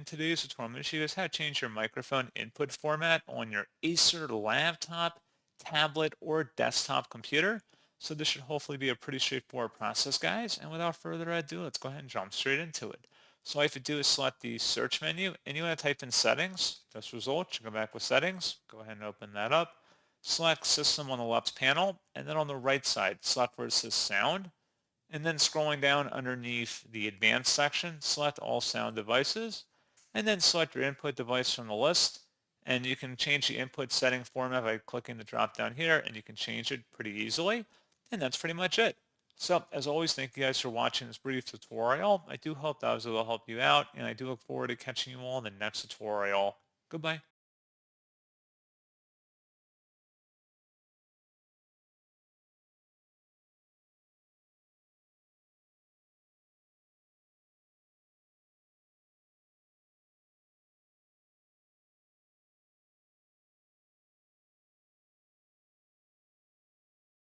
today's tutorial, I'm going to show you guys how to change your microphone input format on your Acer laptop, tablet, or desktop computer. So this should hopefully be a pretty straightforward process, guys. And without further ado, let's go ahead and jump straight into it. So all you have to do is select the search menu, and you want to type in settings. This result, you go back with settings. Go ahead and open that up. Select system on the left panel, and then on the right side, select where it says sound. And then scrolling down underneath the advanced section, select all sound devices, and then select your input device from the list. And you can change the input setting format by clicking the drop down here, and you can change it pretty easily. And that's pretty much it. So as always, thank you guys for watching this brief tutorial. I do hope that was able to help you out, and I do look forward to catching you all in the next tutorial. Goodbye.